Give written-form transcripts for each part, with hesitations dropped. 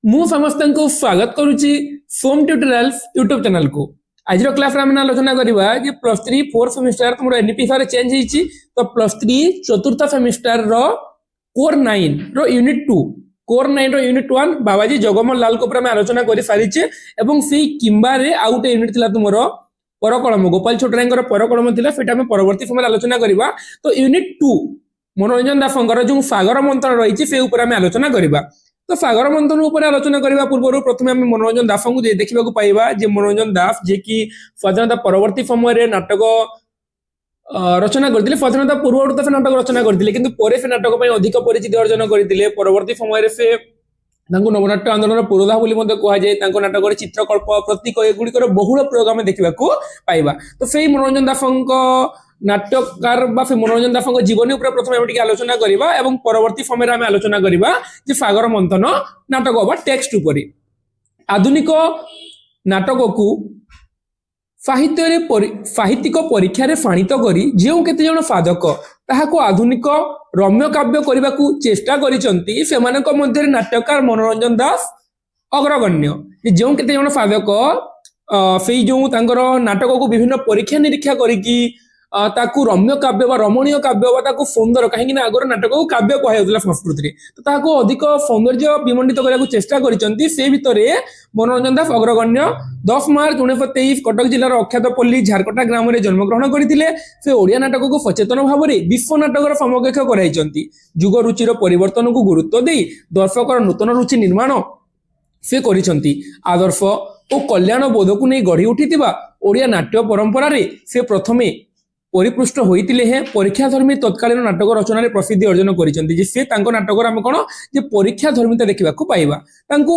मु समस्त को स्वागत करुच्ची सोम ट्यूटोरियल्स यूट्यूब चैनल को। आज क्लास में आलोचना करवा कि प्लस थ्री फोर्थ सेमिस्टर तुम एनईपी सारे चेंज होती तो प्लस थ्री चतुर्थ सेमिस्टर रो कोर 9 रो यूनिट 2 कोर 9 रो यूनिट 1 बाबाजी जगमोहन लाल को आलोचना कर सारी एवं से किंबा रे आउ गोटे यूनिट थिला तुमर परकलम गोपाल छोटरायंकर परकलम थिला सेटा हम परवर्ती समय आलोचना करवा। तो यूनिट 2 मनोरंजन दासंकर जो सागर मंथन रही से ऊपर आम आलोचना करवा। तो सागर मंथन ऊपर आलोचना करने पूर्व प्रथम आम मनोरंजन दास को देखा पाइबा जे मनोरंजन दास जे कि स्वाधीनता परवर्ती समय नाटक रचना करते स्वाधीनता पूर्व तो से नाटक रचना करते कि से नाटक अधिक परिचिति अर्जन करते परवर्ती समय से नवनाट्य आंदोलन पुरोधा कहुए नाटक चित्रकल्प प्रतीक एगुड़िकर बहुल प्रयोग आम देखा पाइबा। तो से मनोरंजन दास नाट्यकार मनोरंजन दास जीवन उपर प्रथम आम आलोचना करवा एवं परवर्ती समय आम आलोचना करवा जे सागर मंथन नाटक बा टेक्स्ट उपर आधुनिक नाटक को साहित्यिक परीक्षा रे फाणित करी जो केते जण साधक ताहाको आधुनिक रम्य काव्य करने को चेष्टा करिसंती सेमानक मध्य नाट्यकार मनोरंजन दास अग्रगण्य जो केते जण साधक से जो तांकर नाटक को विभिन्न परीक्षा निरीक्षा करिकी ताकू रम्य काव्य व रमणीय काव्य ताकू सुंदर कहीं आगर नाटक को काव्य कहला संस्कृति तो ताकू अधिक सौंदर्य विमंडित करने चेष्टा करिसंती से भितर मनोरंजन दास अग्रगण्य 10 मार्च 1923 कटक जिलार अख्यातपल्ली झारकटा ग्राम में जन्मग्रहण करते से ओडिया नाटक को सचेतन भाव में विश्व नाटकर समकक्ष कराई जुग रुचिर परिवर्तन को गुरुत्व दे दर्शकर नूतन रुचि निर्माण से करिसंती आदर्श और कल्याण बोध को नहीं गढ़ी उठी ओडिया नाट्य परंपरा से प्रथमे परिपृष्ट होते हैं परीक्षाधर्मी तत्कालीन नाटक रचना प्रसिद्धि अर्जन करते से नाटक आम कौन जे परीक्षाधर्मिता देखा पाइबा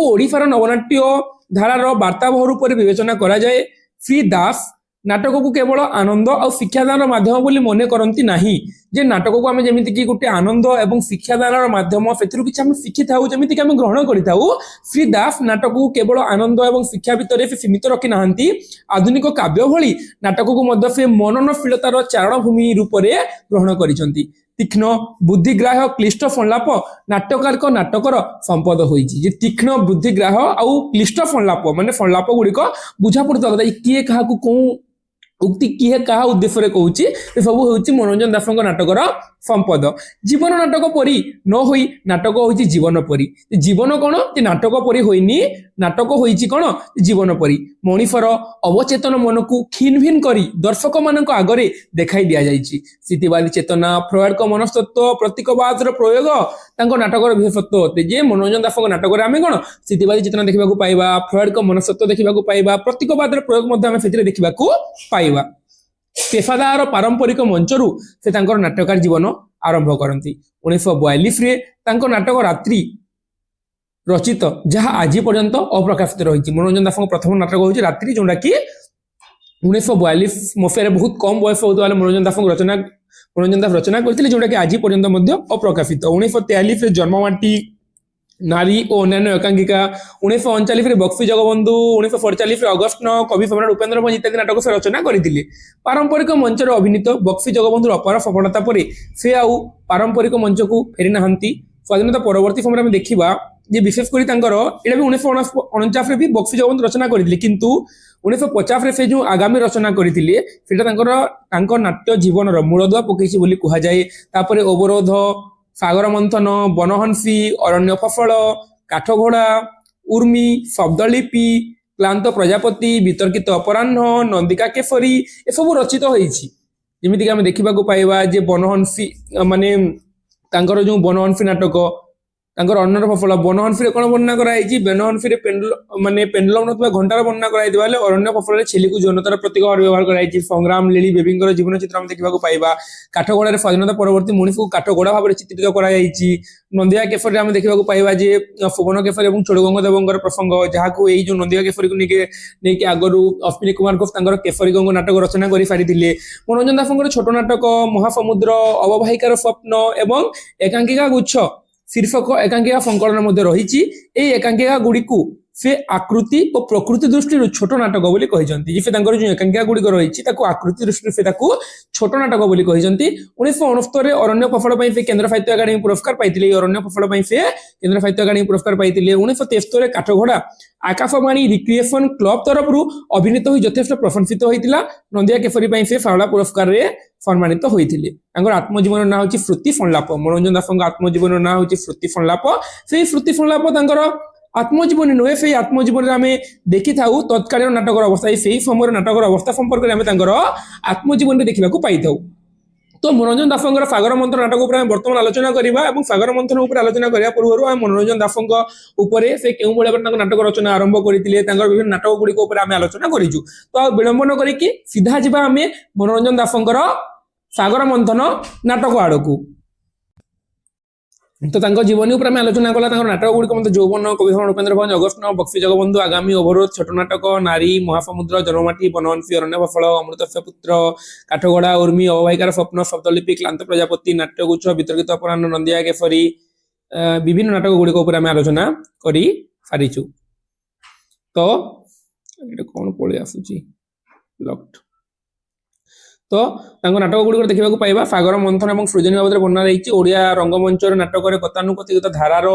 ओडिशार नवनाट्य धारार वार्ताबह रूप से विवेचना करा जाए। श्री दास नाटक को केवल आनंद और शिक्षादान माध्यम बोली मन करती नहीं जे नाटक को आम जमी कि गोटे आनंद और शिक्षादान माध्यम से किसी आम शिखी था जमी आम ग्रहण करूँ। श्री दास नाटक को केवल आनंद और शिक्षा भितर से सीमित रखी ना आधुनिक काव्य भली नाटक को से मननशीलतार चारणभूमि रूप से ग्रहण करिसंती। तीक्ष्ण बुद्धिग्राह क्लिष्ट संलाप नाट्यकार नाटकर संपद होती तीक्ष्ण बुद्धिग्राह आउ क्लिष्ट संलाप माने संलाप गुड़िक बुझा पड़ता किए क्या उक्ति किए क्या उद्देश्य कहूँ सब हूँ मनोरंजन दास नाटकर संपद। जीवन नाटक परी न होई नाटक होई जीवन परी जीवन कौन नाटक परी होइनी नाटक होइछि कौन जीवन परी मनुष्यर अवचेतन मन को खिन भिन करी दर्शक मान आगरे देखाई दिया जाइछि। स्थितिवादी चेतना फ्रॉयड का मनस्तत्व प्रतीकवाद प्रयोग नाटकर विशेषत्व होते जे मनोरंजन दास नाटक आम कौन स्थितिवादी चेतना देखा पाइबा फ्रॉयड का मनस्तत्व देखा पाइबा प्रतीकवाद प्रयोग देखा पाइबा। पेशादार पारंपरिक मंचरू से नाट्यकार जीवन आरंभ करती 1942 रे नाटक रात्रि रचित जहाँ आज पर्यंत अप्रकाशित रही मनोरंजन दास प्रथम नाटक हूँ रात्रि जोटा कि 1942 मसीह बहुत कम बयस होता मनोरंजन दास रचना करते जोटा कि आज पर्यंत अप्रकाशित। 1943 जन्ममाटी नारी और अन्य एकांकिका 1939 बक्सी जगबंधु 1947 अगस्ट 9 कवि सम्राट उपेन्द्र भंज इत्यादि नाटक से रचना करते। पारंपरिक मंचर अभिनीत बक्सी जगबंधुर अपार सफलता पर से आउ पारंपरिक मंच को फेरी ना स्वाधीनता परवर्ती समय देखा जे विशेषकर यहाँ भी 1949 भी बक्सी जगबंधु रचना करते किंतु 1950 से जो आगामी रचना करते नाट्य जीवन मूलदुआ पकई कहुए। तापर अवरोध सागर मंथन बनहंसी अरण्य फफल काठघोड़ा उर्मी शब्दलिपि क्लांत प्रजापति वितर्कित अपराह्न नंदिका केसरी ए सब रचित होईछि। जेमिति आम देखा पाइबा जे बनहंसी माने जो बनहंसी नाटक अरण्य फफल बनहंसी कौन वर्णना कराई बनहंसी माने पेंडुलम नथवा घंटार वर्णना कराई अरण्य फफल छेली को यौनतार प्रतीक भाव व्यवहार कराई संग्राम लीली बेबींकर जीवन चित्र आम देखा पाइबा। काठगोड़ा स्वाधीनता परवर्ती मनीष को काठगोड़ा भाव में चित्रित कराई नंदिया केसरी आम देखा पाइबा जे फुवन केसरी और छोड़गंगदेव प्रसंग जहाँ को यही जो नंदिया केसरी को लेकिन आगु अश्विनी कुमार घोष केसरी गंग नाटक रचना कर सारी मनोरंजन दास छोट नाटक महासमुद्र अववाहिकार स्वप्न एवं एकांकिका गुच्छ शीर्षक एकांकिका संकलन रही एकांकिका गुड़ी से आकृति और प्रकृति दृष्टि छोट नाटक बोली कहिसंती जे तांकर जो एकांकिका गुडी रही ताको आकृति दृष्टि से ताको छोट नाटक बोली कहिसंती 1969 रे अरण्य कफल पई से केंद्र साहित्य अकादमी पुरस्कार पाइतिले अरण्य कफल पई से केंद्र साहित्य अकादमी पुरस्कार पाइतिले 1973 रे काठगोड़ा आकाशवाणी रिक्रिएशन क्लब तरफ अभिनीत होई यथेष्ट प्रशंसित होइतिला नंदिया केसरी पई से फावड़ा पुरस्कार रे सम्मानित होइतिले तांकर आत्मजीवन ना होची श्रुति संलाप मनोरंजन दासଙ୍କ आत्मजीवन ना होची श्रुति संलाप से श्रुति संलाप तांकर आत्मजीवन नुहे से आत्मजीवन आम देखी था तत्कालीन नाटक अवस्था से समय नाटक अवस्था संपर्क में आत्मजीवन में देखा पाई था तो मनोरंजन दासଙ୍କର सागर मंथन नाटक उपर बर्तमान आलोचना करबा एवं सागर मंथन उपर आलोचना करिया पूर्व आम मनोरंजन दासଙ୍କ उपरे से केउ भले नाटक रचना आरंभ करथिले तांकर विभिन्न नाटक गुडी उपर आम आलोचना करिजु तो विलंबन करिकि सीधा जिबा आम मनोरंजन दासଙ୍କର सागर मंथन नाटक आड़कू तो तांको जीवनी उपर आलोचना कला नाटक गुड़िक मत यौवन कविधर उपेन्द्र भंज अगस्ट बक्सी जगबंधु आगामी अवरोध छोट नाटक नारी महासमुद्र जन्ममाटी बनवंशी अरण्य फल अमृतस्य पुत्र काठगोड़ा उर्मी अववाहिकार स्वप्न शब्दलिपि क्लांत प्रजापति नाट्यगुच्छ वितर्कित अपराह्न नंदिया केसरी विभिन्न नाटक गुड़िक उपर आलोचना करी सारिछु तो कौन पलि आसुची लॉक्ड तो नाटक गुड़िक देखा पाइबा सागर मंथन और सृजनी बाबद बना रही ओडिया रंगमंच नाटक गतानुगतिक धारार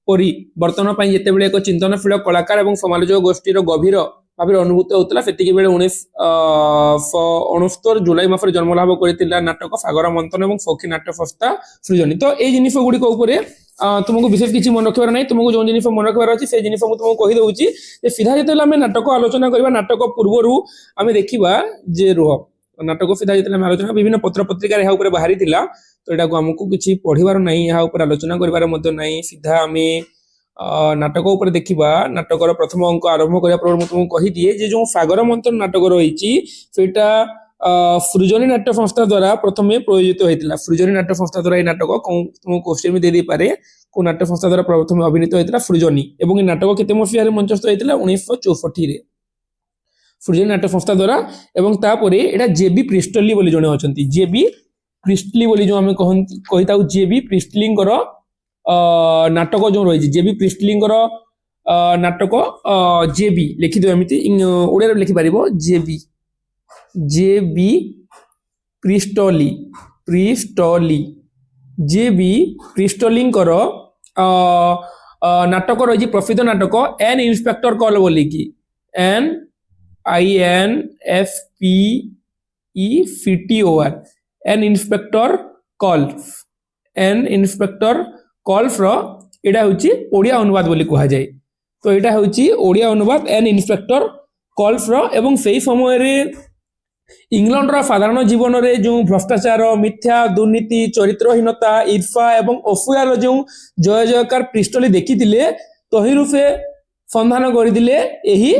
परी बर्तमान पर जिते एक चिंतनशील कलाकार और समालोचक गोष्ठीर गभीर भाव अनुभूत होता से 1969 जुलाई मास जन्मलाभ कर नाटक सागर मंथन और सखी नाट्य संस्था सृजनी तो ये जिन गुड़िक तुमको विशेष किसी मन रखबार ना तुमको जो जिन मन रखबार अच्छी से जिन तुमको कहीदे सीधा जो आम नाटक आलोचना करवा नाटक पूर्वर आम देखा जे रुह नाटक सीधा जो आलोचना विभिन्न पत्र पत्रिका यहाँ बाहरी तो यहाँ आमको किसी पढ़वार ना यहाँ आलोचना कर सीधा आम नाटक उपर देखा नाटकर प्रथम अंक आरंभ करने पूर्व तुमको कहीदिए जो सागर मंथन नाटक रही सृजनी नाट्य संस्था द्वारा प्रथम प्रयोजित होता सृजनी नाट्य संस्था द्वारा ये नाटक तुमको क्वेश्चन भी दे पारे को नाट्य संस्था द्वारा प्रथम अभिनीत होता सृजनी और ये नाटक केते मसीह मंचस्थ होता 1964 सृजनी नाट्य संस्था द्वारा एवं तापर एटा जेबी प्रिस्टली बोली जने अछंती जेबी प्रिस्टली बोली जो हमें कहिता जेबी प्रिस्टलिंगर नाटक जो रही जेबी प्रिस्टलिंगर नाटक जेबी लिखि दो एमिति ओडिया रे लिखि परिबो जेबी जेबी प्रिस्टली प्रिस्टली जेबी प्रिस्टलिंगर नाटक रही प्रसिद्ध नाटक एन इंस्पेक्टर कॉल बोली की an INSPECTOR an inspector calls एटा होची ओडिया अनुवाद बोली कहा जाए तो एटा होची ओडिया अनुवाद एन इंस्पेक्टर कॉल्फ एवं सही समय रे इंग्लैंड रा साधारण जीवन रे जो भ्रष्टाचार मिथ्या दुर्नीति चरित्रहीनता ईर्षा एवं असूयार जो जय जयकार पृष्ठली देखिथिले तही रूपे संधान करदिले एही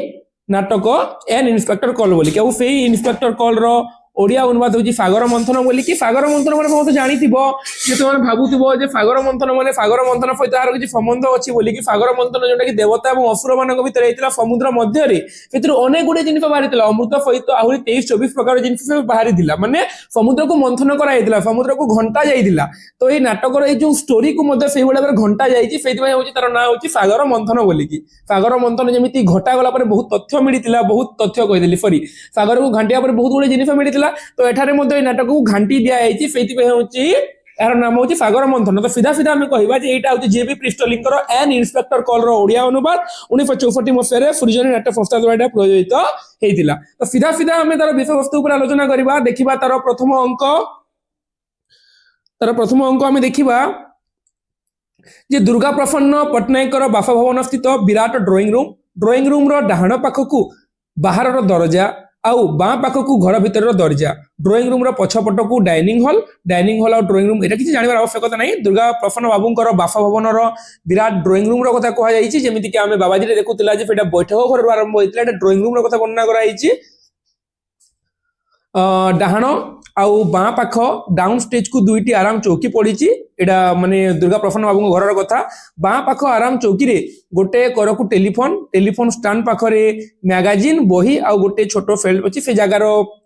नाटक एन इंस्पेक्टर कॉल बोली क्या से इंस्पेक्टर कॉल रो ओडिया अनुवाद होची सागर मंथन बोली कि सागर मंथन माने बहुत जानिथिबो जे तुम भाबुथिबो जे सागर मंथन माने सागर मंथन सहित आर किछि संबंध अछि बोली कि सागर मंथन जोटा कि देवता और असुर मानक भितर हेतिला समुद्र मध्य रे फिर अनेक गुडे जिनिस बाहरिथिला अमृत सहित आहुरी 23-24 प्रकार जिनिस बाहरिथिला माने समुद्र को मंथन करा हेतिला समुद्र को घंटा जाइथिला तो ए नाटक रो ए जो स्टोरी को मध्य सेही बडा घंटा जाइछि सेहितबा होची तार नाम होची सागर मंथन बोली कि सागर मंथन जेमिति घटा गला पर बहुत तथ्य मिलिथिला बहुत तथ्य कहिदेली सॉरी सागर को घंटिया पर बहुत गुडे जिनिस मिलिथिला तो एठारे मध्य नाटक को घांटी दिया जाइछि सेहितबा होची यार नाम होची सागर मंथन तो सीधा सीधा हम कहबा जे एटा होची जेबी प्रिस्टलिंगर एन इंस्पेक्टर कॉल रो ओडिया अनुवाद 1964 मसिया सृजनी नाट्य संस्था द्वारा प्रयोजित हेतिला तो सीधा सीधा हम तार विषय वस्तु ऊपर आलोचना करबा देखिबा तार प्रथम अंक हम देखिबा जे दुर्गा प्रसन्न पटनायक बासभवन स्थित विराट ड्रॉइंग रूम रो डाहाण पाखकू बाहर रो दरजा आउ बाँ पाखकू घर भीतर दरजा ड्रॉइंग रूम रो पछपट को डाइनिंग हॉल और ड्रॉइंग रूम एटा किछि जानिबार आवश्यकता नहीं दुर्गा प्रसन्न बाबूंकर बासभवन रो विराट ड्रॉइंग रूम रो कथा कहा जाइछि जेमिति कि आमे बाबाजी रे देखुतिला जे फेटा बैठक घर आरंभ होइतिला एटा ड्रॉइंग रूम रो कथा वर्णना करा जाइछि डाहाण आउ बाँ पाख डाउन स्टेज को दुईटी आराम चौकी पड़ी एटा माने दुर्गा प्रसन्न बाबू घर कथा बाँ पाख आराम चौकी रे गोटे कर को टेलीफोन स्टैंड पाखरे मैगजीन बही आउ गोटे छोट फेल्ड अच्छी से जगार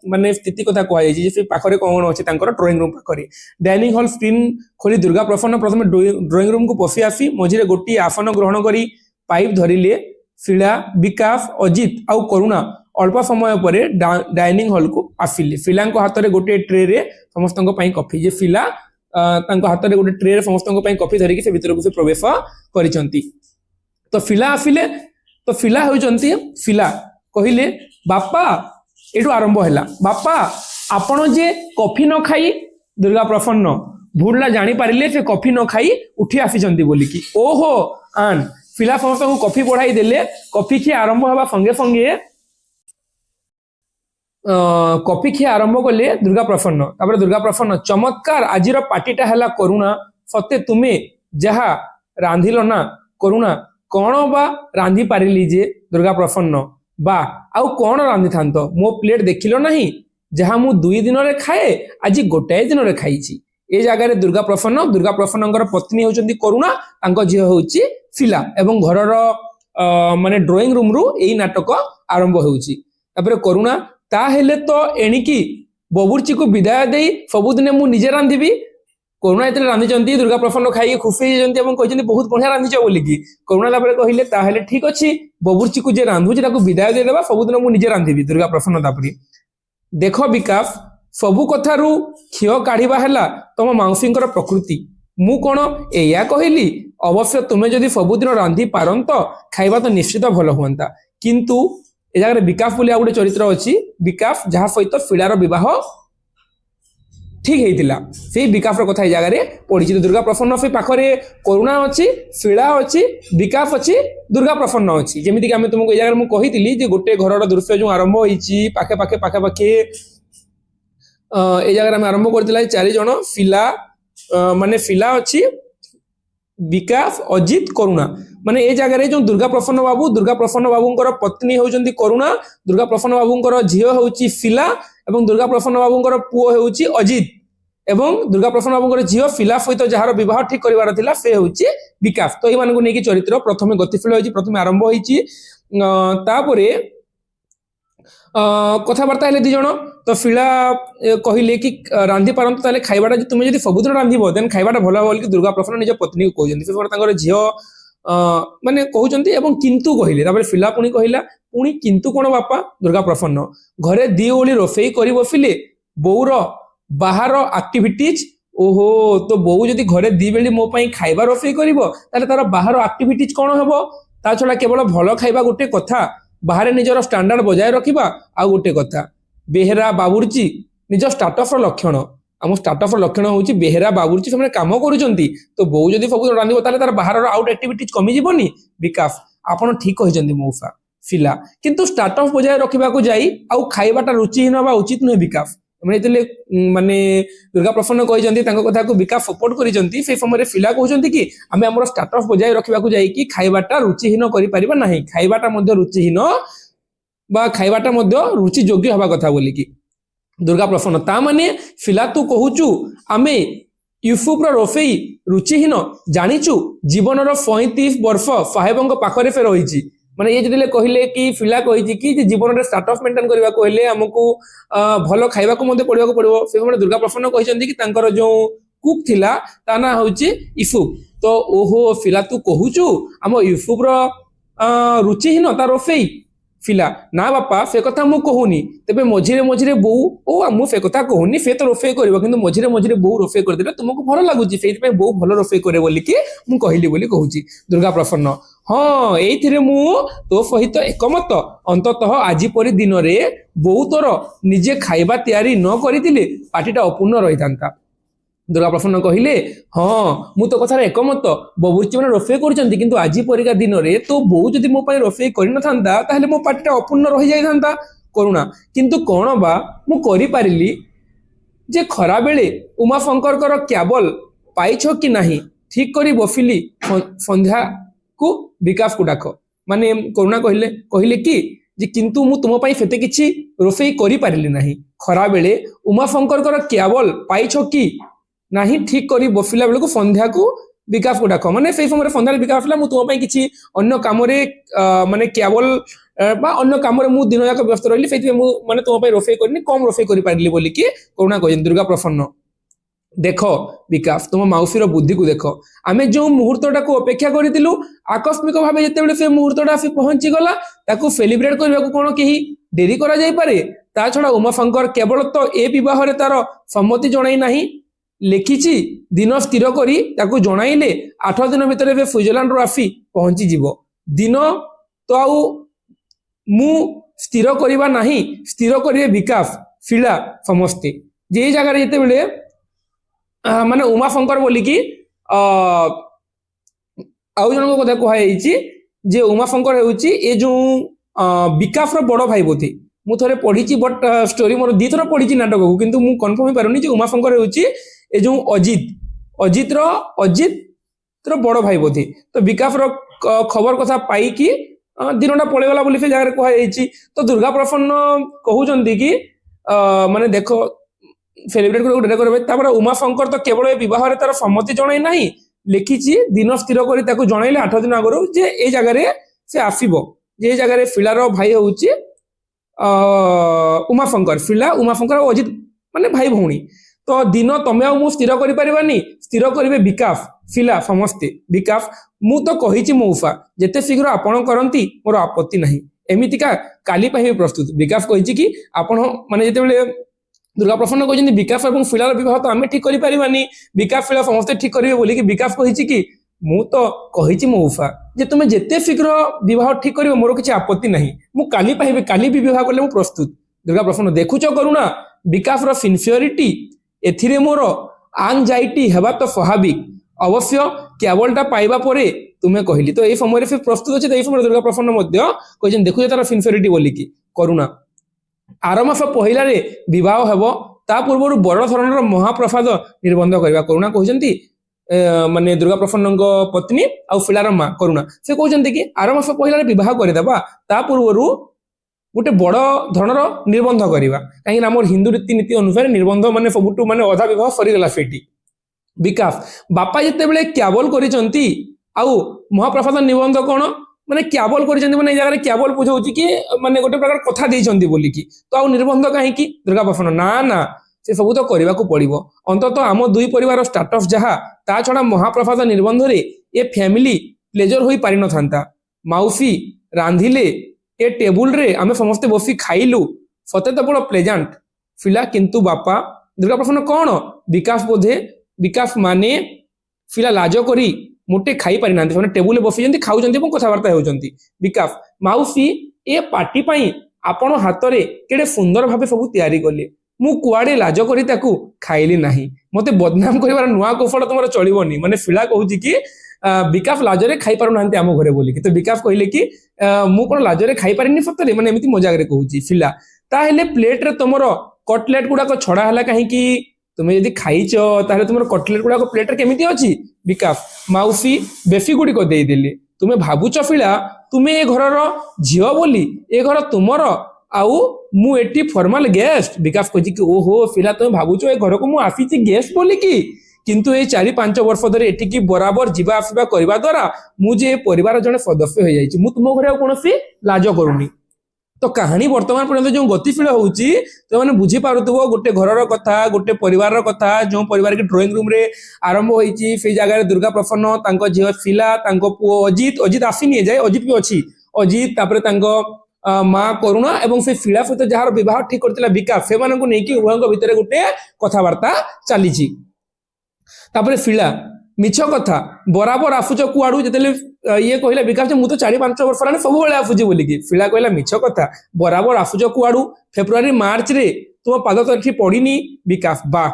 माने स्थिति कथा कहुई से पाखरे कौन अच्छे ड्रॉइंग रूम पाखरे डाइनिंग हॉल स्क्रीन खोली दुर्गा प्रसन्न प्रथम ड्रॉइंग रूम को पशि आसी मझे गोटे आसन ग्रहण करी पाइप धरिले ଫିଳା, ବିକାଶ, ଅଜିତ ଆଉ କରୁଣା ଅଳ୍ପ ସମୟ ପରେ ଡାଇନିଂ ହଲକୁ ଆସିଲେ। ଫିଲାଙ୍କ ହାତରେ ଗୋଟିଏ ଟ୍ରେରେ ସମସ୍ତଙ୍କ ପାଇଁ କଫି, ଯେ ଫିଲା ତାଙ୍କ ହାତରେ ଗୋଟେ ଟ୍ରେରେ ସମସ୍ତଙ୍କ ପାଇଁ କଫି ଧରିକି ସେ ଭିତରକୁ ସେ ପ୍ରବେଶ କରିଛନ୍ତି। ତ ଫିଲା ଆସିଲେ, ତ ଫିଲା ହେଉଛନ୍ତି, ଫିଲା କହିଲେ ବାପା, ଏଠୁ ଆରମ୍ଭ ହେଲା, ବାପା ଆପଣ ଯେ କଫି ନ ଖାଇ, ଦୁର୍ଗା ପ୍ରସନ୍ନ ଭୁଲଟା ଜାଣିପାରିଲେ ସେ କଫି ନ ଖାଇ ଉଠି ଆସିଛନ୍ତି ବୋଲିକି। ଓହୋ ଆନ୍ ଫିଲା ସମସ୍ତଙ୍କୁ କଫି ବଢାଇ ଦେଲେ। କଫି ଖିଆ ଆରମ୍ଭ ହେବା ସଙ୍ଗେ ସଙ୍ଗେ କଫି ଖିଆ ଆରମ୍ଭ କଲେ ଦୁର୍ଗା ପ୍ରସନ୍ନ। ତାପରେ ଦୁର୍ଗା ପ୍ରସନ୍ନ, ଚମତ୍କାର, ଆଜିର ପାର୍ଟିଟା ହେଲା କରୁଣା, ସତେ ତୁମେ ଯାହା ରାନ୍ଧିଲ ନା କରୁଣା, କଣ ବା ରାନ୍ଧି ପାରିଲି ଯେ ଦୁର୍ଗା ପ୍ରସନ୍ନ, ବା ଆଉ କଣ ରାନ୍ଧିଥାନ୍ତ, ମୋ ପ୍ଲେଟ ଦେଖିଲ ନାହିଁ, ଯାହା ମୁଁ 2 ଦିନରେ ଖାଏ ଆଜି ଗୋଟାଏ ଦିନରେ ଖାଇଛି। ଏ ଜାଗାରେ ଦୁର୍ଗା ପ୍ରସନ୍ନଙ୍କର ପତ୍ନୀ ହେଉଛନ୍ତି କରୁଣା, ତାଙ୍କ ଝିଅ ହେଉଛି ଫିଲା, ଏବଂ ଘରର ମାନେ ଡ୍ରଇଂ ରୁମରୁ ଏଇ ନାଟକ ଆରମ୍ଭ ହେଉଛି। ତାପରେ କରୁଣା, ତାହେଲେ ତ ଏଣିକି ବବୁର୍ଚିକୁ ବିଦାୟ ଦେଇ ସବୁଦିନେ ମୁଁ ନିଜେ ରାନ୍ଧିବି। କରୁଣା ଯେତେବେଳେ ରାନ୍ଧିଛନ୍ତି ଦୁର୍ଗା ପ୍ରସନ୍ନ ଖାଇକି ଖୁସି ହେଇଛନ୍ତି ଏବଂ କହିଛନ୍ତି ବହୁତ ବଢିଆ ରାନ୍ଧିଛ ବୋଲିକି। କରୁଣା ତାପରେ କହିଲେ ତାହେଲେ ଠିକ ଅଛି, ବବୁର୍ଚିକୁ ଯେ ରାନ୍ଧୁଛି ତାକୁ ବିଦାୟ ଦେଇଦେବା, ସବୁଦିନ ମୁଁ ନିଜେ ରାନ୍ଧିବି। ଦୁର୍ଗା ପ୍ରସନ୍ନ ତାପରେ, ଦେଖ ବିକାଶ, ସବୁ କଥାରୁ କ୍ଷୀର କାଢିବା ହେଲା ତମ ମାଉସୀଙ୍କର ପ୍ରକୃତି। ମୁଁ କଣ ଏଇଆ କହିଲି? ଅବଶ୍ୟ ତୁମେ ଯଦି ସବୁଦିନ ରାନ୍ଧି ପାରନ୍ତ ଖାଇବା ତ ନିଶ୍ଚିତ ଭଲ ହୁଅନ୍ତା। କିନ୍ତୁ ଏ ଜାଗାରେ ବିକାଶ ବୋଲି ଆଉ ଗୋଟେ ଚରିତ୍ର ଅଛି, ବିକାଶ ଯାହା ସହିତ ଫିଳାର ବିବାହ ଠିକ ହେଇଥିଲା, ସେଇ ବିକାଶର କଥା এই ଜାଗାରେ ପଡିଛି। ଦୁର୍ଗା ପ୍ରସନ୍ନ ସେ ପାଖରେ କରୁଣା ଅଛି, ଫିଳା ଅଛି, ବିକାଶ ଅଛି, ଦୁର୍ଗା ପ୍ରସନ୍ନ ଅଛି। ଯେମିତିକି ଆମେ ତୁମକୁ এই ଜାଗାରେ ମୁଁ କହିଥିଲି ଯେ ଗୋଟେ ଘରର ଦୃଶ୍ୟ ଯୋଉ ଆରମ୍ଭ ହେଇଛି ପାଖାପାଖି এই ଜାଗାରେ ଆମେ ଆରମ୍ଭ କରିଥିଲା 4 ଜଣ ଫିଲା, ମାନେ ଫିଲା ଅଛି, ବିକାଶ, ଅଜିତ, କରୁଣା। ମାନେ ଏ ଜାଗାରେ ଯୋଉ ଦୁର୍ଗା ପ୍ରସନ୍ନ ବାବୁଙ୍କର ପତ୍ନୀ ହେଉଛନ୍ତି କରୁଣା, ଦୁର୍ଗା ପ୍ରସନ୍ନ ବାବୁଙ୍କର ଝିଅ ହେଉଛି ଫିଲା ଏବଂ ଦୁର୍ଗା ପ୍ରସନ୍ନ ବାବୁଙ୍କର ପୁଅ ହେଉଛି ଅଜିତ, ଏବଂ ଦୁର୍ଗା ପ୍ରସନ୍ନ ବାବୁଙ୍କର ଝିଅ ଫିଲା ସହିତ ଯାହାର ବିବାହ ଠିକ କରିବାର ଥିଲା ସେ ହେଉଛି ବିକାଶ। ତ ଏମାନଙ୍କୁ ନେଇକି ଚରିତ୍ର ପ୍ରଥମେ ଗତିଶୀଳ ହେଇଛି, ପ୍ରଥମେ ଆରମ୍ଭ ହେଇଛି। ତାପରେ କଥାବାର୍ତ୍ତା ହେଲେ 2 ଜଣ। ତ ଫିଳା କହିଲେ କି ରାନ୍ଧି ପାରନ୍ତୁ, ତାହେଲେ ଖାଇବାଟା ତୁମେ ଯଦି ସବୁଦିନ ରାନ୍ଧିବ ଦେନ୍ ଖାଇବାଟା ଭଲ ହବ ବୋଲି ଦୁର୍ଗା ପ୍ରସନ୍ନ ନିଜ ପତ୍ନୀକୁ କହୁଛନ୍ତି। ସେ ତାଙ୍କର ଝିଅ ମାନେ କହୁଛନ୍ତି ଏବଂ କିନ୍ତୁ କହିଲେ। ତାପରେ ଫିଲା ପୁଣି କହିଲା, ପୁଣି କିନ୍ତୁ କଣ ବାପା? ଦୁର୍ଗା ପ୍ରସନ୍ନ, ଘରେ 2 ଓଳି ରୋଷେଇ କରି ବସିଲେ ବୋଉର ବାହାର ଆକ୍ଟିଭିଟିଜ, ଓହୋ ତ ବୋଉ ଯଦି ଘରେ 2 ବେଳି ମୋ ପାଇଁ ଖାଇବା ରୋଷେଇ କରିବ ତାହେଲେ ତାର ବାହାର ଆକ୍ଟିଭିଟିଜ କଣ ହେବ? ତା ଛଡା କେବଳ ଭଲ ଖାଇବା ଗୋଟେ କଥା, ବାହାରେ ନିଜର ଷ୍ଟାଣ୍ଡାର୍ଡ ବଜାୟ ରଖିବା ଆଉ ଗୋଟେ କଥା। ବେହେରା ବାବୁର୍ଚି ନିଜ ଷ୍ଟାଟସର ଲକ୍ଷଣ, ଆମ ଷ୍ଟାଟସର ଲକ୍ଷଣ ହେଉଛି ବେହେରା ବାବୁର୍ଚି ସେମାନେ କାମ କରୁଛନ୍ତି, ତ ବୋଉ ଯଦି ସବୁ ରାନ୍ଧିବ ତାହେଲେ ତାର ବାହାରର ଆଉଟ ଆକ୍ଟିଭିଟିଜ କମିଯିବନି। ବିକାଶ, ଆପଣ ଠିକ କହିଛନ୍ତି ମଉସା। ଫିଲା, କିନ୍ତୁ ଷ୍ଟାଟସ ବଜାୟ ରଖିବାକୁ ଯାଇ ଆଉ ଖାଇବାଟା ରୁଚିହୀନ ହେବା ଉଚିତ ନୁହେଁ ବିକାଶ। ମାନେ ଦୁର୍ଗା ପ୍ରସନ୍ନ କହିଛନ୍ତି, ତାଙ୍କ କଥାକୁ ବିକାଶ ସପୋର୍ଟ କରିଛନ୍ତି। সেই ସମୟରେ ଫିଲା କହୁଛନ୍ତି କି ଆମେ ଆମର ଷ୍ଟାଟସ ବଜାୟ ରଖିବାକୁ ଯାଇକି ଖାଇବାଟା ରୁଚିହୀନ କରିପାରିବା ନାହିଁ, ଖାଇବାଟା ମଧ୍ୟ ରୁଚିହୀନ বা ଖାଇବାଟା ମଧ୍ୟ ରୁଚି ଯୋଗ୍ୟ ହେବା କଥା ବୋଲିକି। ଦୁର୍ଗା ପ୍ରସନ୍ନ, ତା ମାନେ ଫିଲା ତୁ କହୁଛୁ ଆମେ ୟୁସୁଫର ରୋଷେଇ ରୁଚିହୀନ? ଜାଣିଛୁ ଜୀବନର 35 ବର୍ଷ ସାହେବଙ୍କ ପାଖରେ ସେ ରହିଛି। ମାନେ ଇଏ ଯେତେବେଳେ କହିଲେ କି ଫିଲା କହିଛି କି ଯେ ଜୀବନରେ ଷ୍ଟାଟସ ମେଣ୍ଟେନ କରିବାକୁ ହେଲେ ଆମକୁ ଭଲ ଖାଇବାକୁ ମଧ୍ୟ ପଡିବାକୁ ପଡିବ। ସେ ସମୟରେ ଦୁର୍ଗା ପ୍ରସନ୍ନ କହିଛନ୍ତି କି ତାଙ୍କର ଯୋଉ କୁକ୍ ଥିଲା ତା ନାଁ ହେଉଛି ୟୁସୁଫ। ତ ଓହୋ ଫିଲା ତୁ କହୁଛୁ ଆମ ୟୁସୁଫର ରୁଚିହୀନ ତା ରୋଷେଇ? ଫିଲା, ନା ବାପା ସେ କଥା ମୁଁ କହୁନି, ତେବେ ମଝିରେ ବୋଉ, ଓ ମୁଁ ସେ କଥା କହୁନି, ସେ ତ ରୋଷେଇ କରିବ, କିନ୍ତୁ ମଝିରେ ବୋଉ ରୋଷେଇ କରିଦେଲେ ତୁମକୁ ଭଲ ଲାଗୁଛି, ସେଇଥିପାଇଁ ବୋଉ ଭଲ ରୋଷେଇ କରେ ବୋଲିକି ମୁଁ କହିଲି ବୋଲି କହୁଛି। ଦୁର୍ଗା ପ୍ରସନ୍ନ, ହଁ ଏଇଥିରେ ମୁଁ ତୋ ସହିତ ଏକମତ। ଅନ୍ତତଃ ଆଜି ପରି ଦିନରେ ବୋଉ ତୋର ନିଜେ ଖାଇବା ତିଆରି ନ କରିଥିଲେ ପାର୍ଟିଟା ଅପୂର୍ଣ୍ଣ ରହିଥାନ୍ତା। ଦୁର୍ଗା ପ୍ରସନ୍ନ କହିଲେ, ହଁ ମୁଁ ତୋ କଥାରେ ଏକମତ, ବବୁର୍ଚି ମାନେ ରୋଷେଇ କରୁଛନ୍ତି, କିନ୍ତୁ ଆଜି ପରିକା ଦିନରେ ତୋ ବୋଉ ଯଦି ମୋ ପାଇଁ ରୋଷେଇ କରିନଥାନ୍ତା ତାହେଲେ ମୋ ପାର୍ଟିଟା ଅପୂର୍ଣ୍ଣ ରହିଯାଇଥାନ୍ତା। କରୁଣା, କିନ୍ତୁ କଣ ବା ମୁଁ କରିପାରିଲି ଯେ ଖରାବେଳେ ଉମାଶଙ୍କରଙ୍କର କ୍ୟାବଲ ପାଇଛ କି ନାହିଁ ଠିକ କରି ବସିଲି, ସନ୍ଧ୍ୟାକୁ ବିକାଶକୁ ଡାକ। ମାନେ କରୁଣା କହିଲେ କି ଯେ କିନ୍ତୁ ମୁଁ ତୁମ ପାଇଁ ସେତେ କିଛି ରୋଷେଇ କରିପାରିଲି ନାହିଁ, ଖରାବେଳେ ଉମାଶଙ୍କରଙ୍କର କ୍ୟାବଲ ପାଇଛ କି ନାହିଁ ଠିକ କରି ବସିଲା ବେଳକୁ ସନ୍ଧ୍ୟାକୁ ବିକାଶକୁ ଡାକ। ମାନେ ସେଇ ସମୟରେ ସନ୍ଧ୍ୟାରେ ବିକାଶ ଆସିଲା, ମୁଁ ତୁମ ପାଇଁ କିଛି ଅନ୍ୟ କାମରେ ମାନେ କ୍ୟାବଲ বা ଅନ୍ୟ କାମରେ ମୁଁ ଦିନ ଯାକ ବ୍ୟସ୍ତ ରହିଲି, ସେଇଥିପାଇଁ ମୁଁ ମାନେ ତୁମ ପାଇଁ ରୋଷେଇ କରିନି, କମ ରୋଷେଇ କରିପାରିଲି ବୋଲିକି କରୁଣା କହିଛନ୍ତି। ଦୁର୍ଗା ପ୍ରସନ୍ନ, देख विकास तुम माउसीर बुद्धि को देख आम जो मुहूर्तटा को अपेक्षा करूँ आकस्मिक भाव जिते से मुहूर्तटा आसी पहुंची गला सेलिब्रेट करने को कौन कहीं डेरी करा जाई पारे ता छड़ा उमाशंकर केवल तो ए विवाह तार सम्मति जणाई नाही लिखिछि दिन स्थिर करी ताकू जणाइले 8 दिन भितर ए स्विट्जरलैंड रो आसी पहुंची जीवो दिन तो आउ मु स्थिर करिबा नाही स्थिर करिवे विकास फिला समस्ते जे जगह जेते बेले माने उमाशंकर बोलिकी आउ जन कथा कहुई जे उमाशंकर होउची ए जो विकास रो बड़ भाई बोधे मु थरे पढ़ी बट स्टोरी मोर दी थर पढ़ी नाटक को किंतु मु कन्फर्म पारुनी जे उमाशंकर होउची ए जो अजित रो बड़ भाई बोधे तो विकास रो खबर कथा पाई कि दिनटा पळेगला बोली से जगह कहुई तो दुर्गा प्रसन्न कहउचंती कि माने देखो सेलिब्रेट कर उमाशंकर तो केवल विवाह तार सम्मति जणाई नाही लिखिछि दिन स्थिर करी ताकू जणाइले 8 दिन आगरो जे ए जगह से आसीबो जे जगह फिलार भाई होउछि उमाशंकर फिला उमाशंकर और अजित माने भाई भौणी तो दिन तमे मु स्थिर करि परिबानी स्थिर करिवे विकास फिला समस्ते विकास मु तो कहिछि मौफा जेते शीघ्र आपण करंती मोर आपत्ति नाही एमितिका काली पाहि प्रस्तुत विकास कहिछि कि आपण माने जेते बेले दुर्गा प्रसन्न कहते विकास और फिलार विवाह तो आम ठीक करें विकास फिला समस्ते ठीक करेंगे बोली कि विकास कही कि मु तो कही मौफा जे तुम्हें जिते शीघ्र विवाह ठीक कर मोर किसी आपत्ति नहीं मु काली पाइबे काली भी विवाह कले प्रस्तुत दुर्गा प्रसन्न देखुच करुणा विकास रो सिनसियरिटी एथिरे मोर आंगजाइटी हेबा तो स्वाभाविक अवश्य केवलटा पाइबा परे तुम्हें कहली तो ये समय फिर प्रस्तुत अच्छे तो ये समय दुर्गा प्रसन्न देखुच तार सिनसियरिटी बोलिकी करुणा आर मास पहिला विवाह हेबो ता पूर्व बड़ धरणर महाप्रसाद निर्बंध करबा करुणा कहउचंती माने दुर्गा प्रसन्न पत्नी आ फिलार मां करुणा से कहउचंती कि आर मास पहिला विवाह करदेबा ता पूर्व गोटे बड़ धरणर निर्बंध करबा काहे हमर हिंदू रीतिनीति अनुसार निर्बंध माने सबुटु माने अधा विवाह सरीगला सेठी विकास बापा जते बेले क्याबल करिसंती आ महाप्रसाद निर्बंध कोन माने क्याबल करिसंती माने जगह क्याबल बुझाउची कि माने गोटे प्रकार कथा देइसंती बोली कि तो आ निर्बंध काहे कि दुर्गा प्रसन्न ना ना से सब तो करबा को पड़िबो अंतत आम दुई परिवार स्टेटस जहा ता छडा महाप्रसाद निर्बंध रे ए फैमिली प्लेजर होई पारि न थांता माउसी रांधिले ए टेबुल रे आमे समस्त बसी खाइलु सते तो बड़ प्लेजेंट फिला किंतु बापा दुर्गा प्रसन्न कौन विकास बोधे विकास माने फिला लाज करी मोटे खाई पारि नांती माने टेबुल बसी खाउचंती कथबार्ता होउचंती विकास माउसी ए पार्टी पाई आपण हाथ रे केडे सुंदर भाबे सब तैयारी कले मु कुआडे लाज करी ताकू खाइली नाही मते बदनाम करिवार नुआ कौशल तुमर चलिबनी माने फिला कहूची कि विकास लाजरे खाई पारु नांती आम घरे बोली तो विकास कहले कि मु कोन लाजरे खाई पारिनी सतरे माने एमिति मजाक रे कहूची फिला ताहेले प्लेट रे तुमर कटलेट गुडा को छड़ा हला काहे कि तुम्हें यदि खाइच ताहले तुमर कटलेट गुडा को प्लेट रे केमिति अछि विकास माउसी बेफी गुडी को देई देले तुम्हें भाबुच फिला तुम्हें ए घरर झियो बोली ए घर तुमर आउ मु एटी फॉर्मल गेस्ट विकास कहि कि ओहो फिला तुम भाबुच ए घर को मु आसीची गेस्ट बोली कि किंतु ए 4-5 वर्ष धरे एटी की बराबर जीवा आसीबा करबा द्वारा मु जे परिवार जने सदस्य हो जाईची मु तुम घरे कोनोसी लाज करूनी तो कहानी वर्तमान पर्यंत जो गतिशील होउची तो माने बुझी पारुथबो गोटे घरर कथा गोटे परिवार कथा जो परिवार के ड्राइंग रूम रे आरंभ होईची से जगह दुर्गा प्रसन्न तांको झियो फिला तांको पुओ अजित आसीनी जाय अजित भी अछि अजित तापरे तांको माँ करुणा एवं से फिला सहित जार विवाह ठीक करथिला विकास से मानन को नेकी उभयଙ୍କ भितरे गोटे कथावार्ता चलीची तापरे फिला मिछ कथा बराबर आफुच कुआडू जतेले ये कहला विकास मु तो 4-5 वर्ष रानी सब बेले आफुजी बोली कि फिला कहला मिछ कथा बराबर आफुच कुआडू फेब्रुआरी मार्च रे तुम पाद तो एठी पड़ीनी विकास बा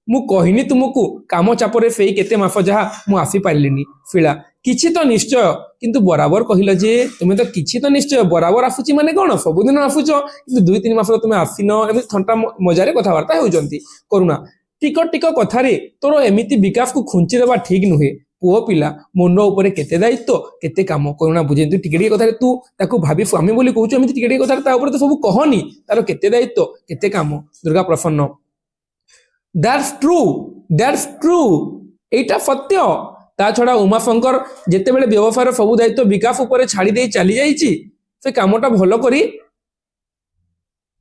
मु कहिनी तुमको काम चापरे फेई केते मास जहा मु आसी पारलिनी फिला किछि तो निश्चय किंतु बराबर कहिला जे तुमे तो किछि तो निश्चय बराबर आफुची माने कोन सब दिन आफुच किंतु 2-3 मास तुमे आसीनो एबे ठंटा मजारे कथावार्ता होजंती करुणा टिक कथा रे तोर एमिति विकास को खुंची देबा ठीक नुहे पुओ पिला मुंड ऊपर केते दायित्व केते काम करुणा बुझे तू टिके कथा रे तू ताकू भाबी स्वामी बोली कहूछ एमिति टिके कथा रे ता ऊपर तो सब कहनी तार केते दायित्व केते काम दुर्गा प्रसन्न दैट्स ट्रू एटा सत्य ता छड़ा उमाशंकर जेते बेले व्यवसायर सब दायित्व विकास ऊपर छाड़ी दे चली जाईची से कामटा भलो करी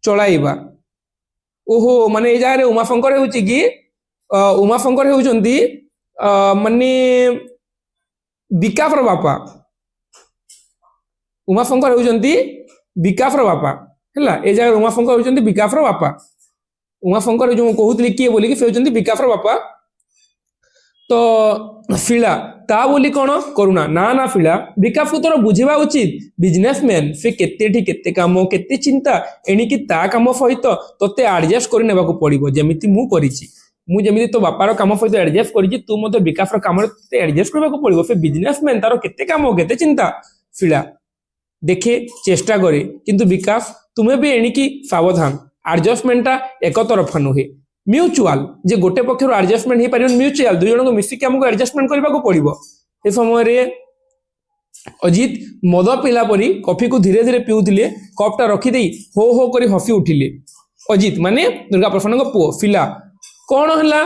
चलाइबा ओहो माने ए जारे उमाशंकर होची कि ଉମାଶଙ୍କର ହେଉଛନ୍ତି ମାନେ ବିକାଶର ବାପା। ଉମାଶଙ୍କର ହେଉଛନ୍ତି ବିକାଶର ବାପା ହେଲା। ଏ ଜାଗାରେ ଉମାଶଙ୍କର ହେଉଛନ୍ତି ବିକାଶର ବାପା। ଉମାଶଙ୍କର ଯୋଉ କହୁଥିଲି କିଏ ବୋଲିକି ସେ ହେଉଛନ୍ତି ବିକାଶର ବାପା। ତ ଫିଳା ତା ବୋଲି କ'ଣ କରୁଣା ନା ନା ଫିଳା ବିକାଶକୁ ତୋର ବୁଝିବା ଉଚିତ। ବିଜନେସମ୍ୟାନ ସେ କେତେଠି କେତେ କାମ କେତେ ଚିନ୍ତା ଏଣିକି ତା କାମ ସହିତ ତୋତେ ଆଡଜଷ୍ଟ କରି ନେବାକୁ ପଡିବ। ଯେମିତି ମୁଁ କରିଛି, ମୁଁ ଯେମିତି ତୋ ବାପାର କାମ ସହିତ ଆଡଜଷ୍ଟ କରିଛି, ତୁ ମଧ୍ୟ ବିକାଶର କାମରେ ତୋତେ ଆଡଜଷ୍ଟ କରିବାକୁ ପଡିବ। ସେ ବିଜନେସମ୍ୟାନ ତାର କେତେ କାମ କେତେ ଚିନ୍ତା। ଫିଳା ଦେଖେ ଚେଷ୍ଟା କରେ, କିନ୍ତୁ ବିକାଶ ତୁମେ ବି ଏଣିକି ସାବଧାନ। ଆଡଜଷ୍ଟମେଣ୍ଟଟା ଏକତରଫା ନୁହେଁ, ମ୍ୟୁଚୁଆଲ। ଯେ ଗୋଟେ ପକ୍ଷରୁ ଆଡଜଷ୍ଟମେଣ୍ଟ ହେଇପାରିବ, ମ୍ୟୁଚୁଆଲ। ଦୁଇ ଜଣଙ୍କୁ ମିଶିକି ଆମକୁ ଆଡଜଷ୍ଟମେଣ୍ଟ କରିବାକୁ ପଡିବ। ଏ ସମୟରେ ଅଜିତ ମଦ ପିଇଲା ପରି କଫିକୁ ଧୀରେ ଧୀରେ ପିଉଥିଲେ। କପଟା ରଖିଦେଇ ହୋ ହୋ କରି ହସି ଉଠିଲେ। ଅଜିତ ମାନେ ଦୁର୍ଗା ପ୍ରସନ୍ନଙ୍କ ପୁଅ। ଫିଳା କ'ଣ ହେଲା